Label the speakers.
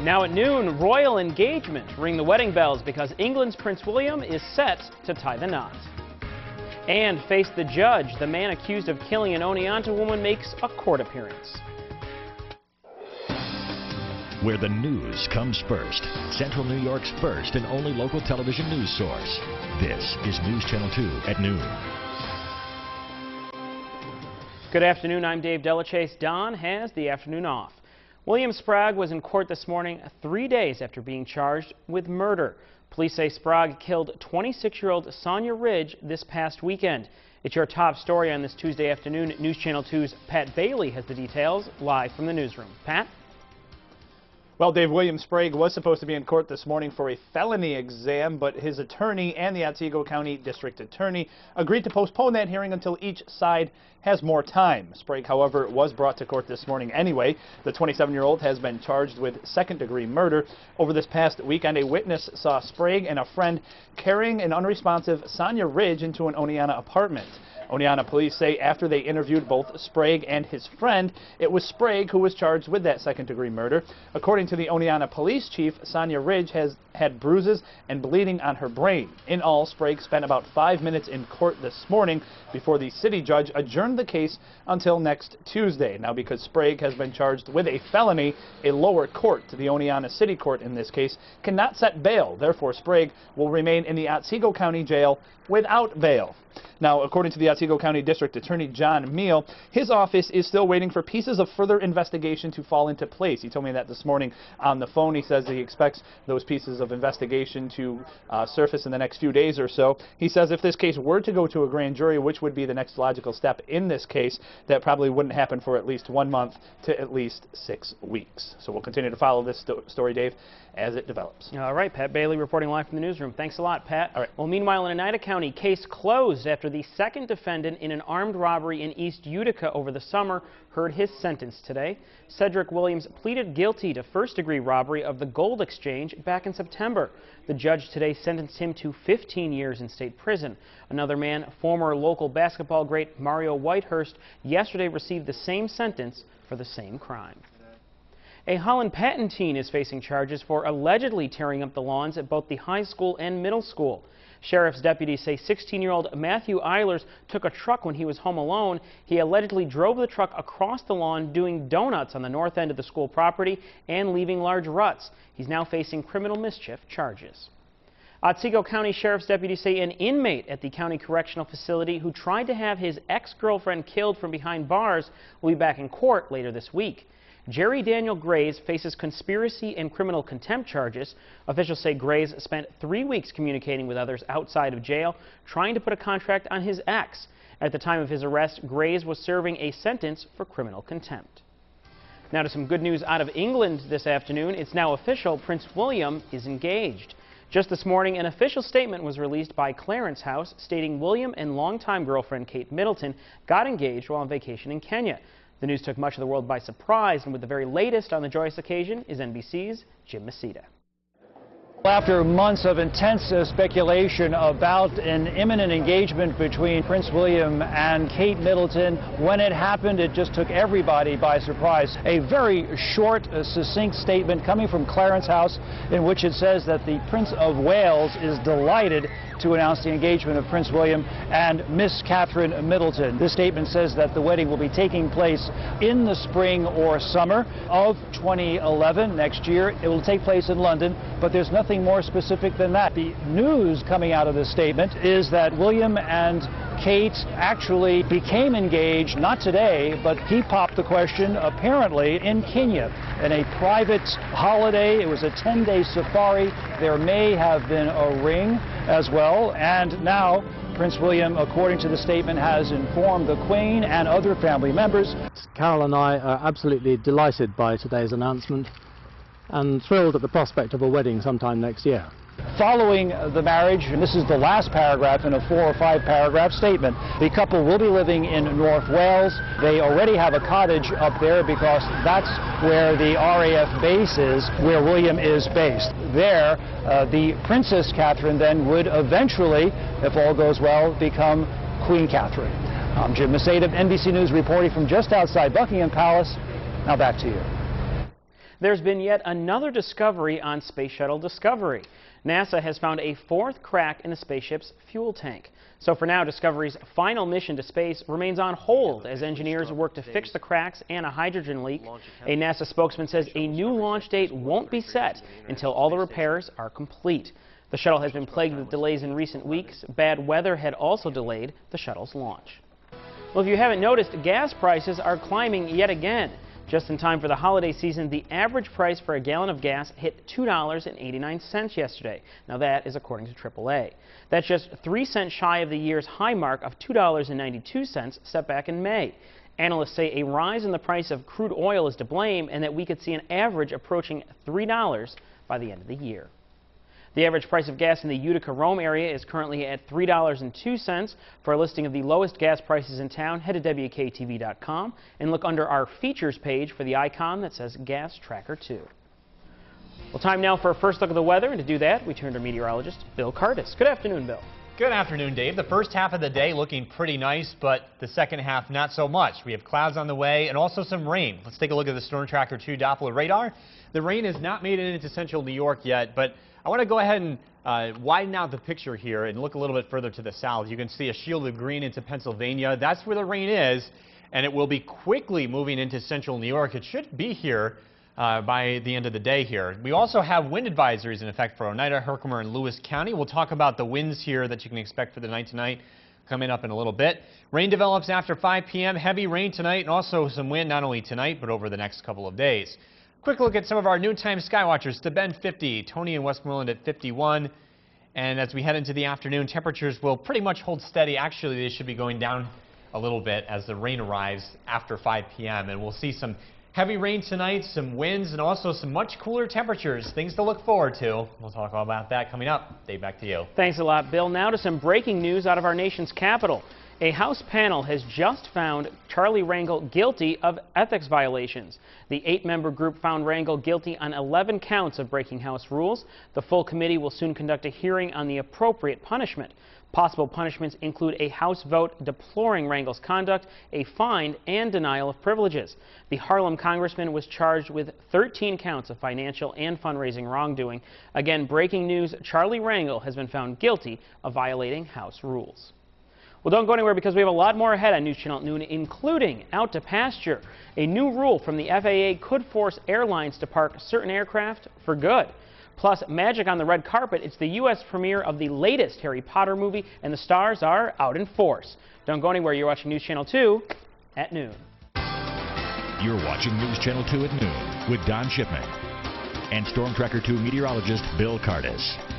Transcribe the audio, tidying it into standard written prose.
Speaker 1: Now at noon, royal engagement. Ring the wedding bells because England's Prince William is set to tie the knot. And face the judge. The man accused of killing an Oneonta woman makes a court appearance.
Speaker 2: Where the news comes first. Central New York's first and only local television news source. This is News Channel 2 at noon.
Speaker 1: Good afternoon, I'm Dave Dellecese. Don has the afternoon off. William Sprague was in court this morning 3 days after being charged with murder. Police say Sprague killed 26-year-old Sonia Ridge this past weekend. It's your top story on this Tuesday afternoon. News Channel 2's Pat Bailey has the details live from the newsroom. Pat?
Speaker 3: Well, Dave, William Sprague was supposed to be in court this morning for a felony exam, but his attorney and the Otsego County District Attorney agreed to postpone that hearing until each side has more time. Sprague, however, was brought to court this morning anyway. The 27-year-old has been charged with second-degree murder. Over this past weekend, a witness saw Sprague and a friend carrying an unresponsive Sonia Ridge into an Oneonta apartment. Oneonta police say after they interviewed both Sprague and his friend, it was Sprague who was charged with that second-degree murder. According to the Oneonta police chief, Sonia Ridge has had bruises and bleeding on her brain. In all, Sprague spent about 5 minutes in court this morning before the city judge adjourned the case until next Tuesday. Now, because Sprague has been charged with a felony, a lower court, the Oneonta City Court in this case, cannot set bail. Therefore, Sprague will remain in the Otsego County Jail without bail. Now, according to the Otsego County District Attorney John Meal, his office is still waiting for pieces of further investigation to fall into place. He told me that this morning on the phone. He says he expects those pieces of investigation to surface in the next few days or so. He says if this case were to go to a grand jury, which would be the next logical step in this case, that probably wouldn't happen for at least 1 month to at least 6 weeks. So we'll continue to follow this story, Dave, as it develops.
Speaker 1: All right, Pat Bailey reporting live from the newsroom. Thanks a lot, Pat. All right. Well, meanwhile, in Oneida County, case closed after the second defendant in an armed robbery in East Utica over the summer heard his sentence today. Cedric Williams pleaded guilty to first-degree robbery of the gold exchange back in September. The judge today sentenced him to 15 years in state prison. Another man, former local basketball great Mario Whitehurst, yesterday received the same sentence for the same crime. A Holland Patton is facing charges for allegedly tearing up the lawns at both the high school and middle school. Sheriff's deputies say 16-year-old Matthew Eilers took a truck when he was home alone. He allegedly drove the truck across the lawn doing donuts on the north end of the school property and leaving large ruts. He's now facing criminal mischief charges. Otsego County Sheriff's deputies say an inmate at the county correctional facility who tried to have his ex-girlfriend killed from behind bars will be back in court later this week. Jerry Daniel Grays faces conspiracy and criminal contempt charges. Officials say Grays spent 3 weeks communicating with others outside of jail, trying to put a contract on his ex. At the time of his arrest, Grays was serving a sentence for criminal contempt. Now to some good news out of England this afternoon. It's now official. Prince William is engaged. Just this morning, an official statement was released by Clarence House stating William and longtime girlfriend Kate Middleton got engaged while on vacation in Kenya. The news took much of the world by surprise, and with the very latest on the joyous occasion is NBC's Jim Masita.
Speaker 4: After months of intense speculation about an imminent engagement between Prince William and Kate Middleton, when it happened, it just took everybody by surprise. A very short, succinct statement coming from Clarence House in which it says that the Prince of Wales is delighted to announce the engagement of Prince William and Miss Catherine Middleton. This statement says that the wedding will be taking place in the spring or summer of 2011. Next year, it will take place in London, but there's nothing more specific than that. The news coming out of this statement is that William and Kate actually became engaged, not today, but he popped the question apparently in Kenya in a private holiday. It was a 10-day safari. There may have been a ring as well, and now Prince William, according to the statement, has informed the Queen and other family members.
Speaker 5: Carol and I are absolutely delighted by today's announcement and thrilled at the prospect of a wedding sometime next year.
Speaker 4: Following the marriage, and this is the last paragraph in a 4 or 5 paragraph statement, the couple will be living in North Wales. They already have a cottage up there because that's where the RAF base is, where William is based. There, the Princess Catherine then would eventually, if all goes well, become Queen Catherine. I'm Jim Masada of NBC News reporting from just outside Buckingham Palace. Now back to you.
Speaker 1: There's been yet another discovery on Space Shuttle Discovery. NASA has found a fourth crack in the spaceship's fuel tank. So for now, Discovery's final mission to space remains on hold as engineers work to fix the cracks and a hydrogen leak. A NASA spokesman says a new launch date won't be set until all the repairs are complete. The shuttle has been plagued with delays in recent weeks. Bad weather had also delayed the shuttle's launch. Well, if you haven't noticed, gas prices are climbing yet again. Just in time for the holiday season, the average price for a gallon of gas hit $2.89 yesterday. Now that is according to AAA. That's just 3 cents shy of the year's high mark of $2.92 set back in May. Analysts say a rise in the price of crude oil is to blame and that we could see an average approaching $3 by the end of the year. The average price of gas in the Utica-Rome area is currently at $3.02. For a listing of the lowest gas prices in town, head to WKTV.com and look under our features page for the icon that says Gas Tracker 2. Well, time now for a first look at the weather, and to do that, we turn to meteorologist Bill Kardas. Good afternoon, Bill.
Speaker 6: Good afternoon, Dave. The first half of the day looking pretty nice, but the second half not so much. We have clouds on the way and also some rain. Let's take a look at the Storm Tracker 2 Doppler radar. The rain has not made it into central New York yet, but I want to go ahead and widen out the picture here and look a little bit further to the south. You can see a shield of green into Pennsylvania. That's where the rain is, and it will be quickly moving into central New York. It should be here by the end of the day here. We also have wind advisories in effect for Oneida, Herkimer, and Lewis County. We'll talk about the winds here that you can expect for the night tonight coming up in a little bit. Rain develops after 5 p.m. Heavy rain tonight and also some wind not only tonight but over the next couple of days. Quick look at some of our noontime skywatchers. To Bend 50, Tony and Westmoreland at 51. And as we head into the afternoon, temperatures will pretty much hold steady. Actually, they should be going down a little bit as the rain arrives after 5 p.m. And we'll see some heavy rain tonight, some winds, and also some much cooler temperatures. Things to look forward to. We'll talk all about that coming up. Dave, back to you.
Speaker 1: Thanks a lot, Bill. Now to some breaking news out of our nation's capital. A House panel has just found Charlie Rangel guilty of ethics violations. The 8-member group found Rangel guilty on 11 counts of breaking House rules. The full committee will soon conduct a hearing on the appropriate punishment. Possible punishments include a House vote deploring Rangel's conduct, a fine, and denial of privileges. The Harlem congressman was charged with 13 counts of financial and fundraising wrongdoing. Again, breaking news, Charlie Rangel has been found guilty of violating House rules. Well, don't go anywhere because we have a lot more ahead on News Channel at noon, including out to pasture. A new rule from the FAA could force airlines to park certain aircraft for good. Plus, magic on the red carpet. It's the U.S. premiere of the latest Harry Potter movie, and the stars are out in force. Don't go anywhere. You're watching News Channel 2 at noon.
Speaker 2: You're watching News Channel 2 at noon with Don Shipman and Storm Tracker 2 meteorologist Bill Kardas.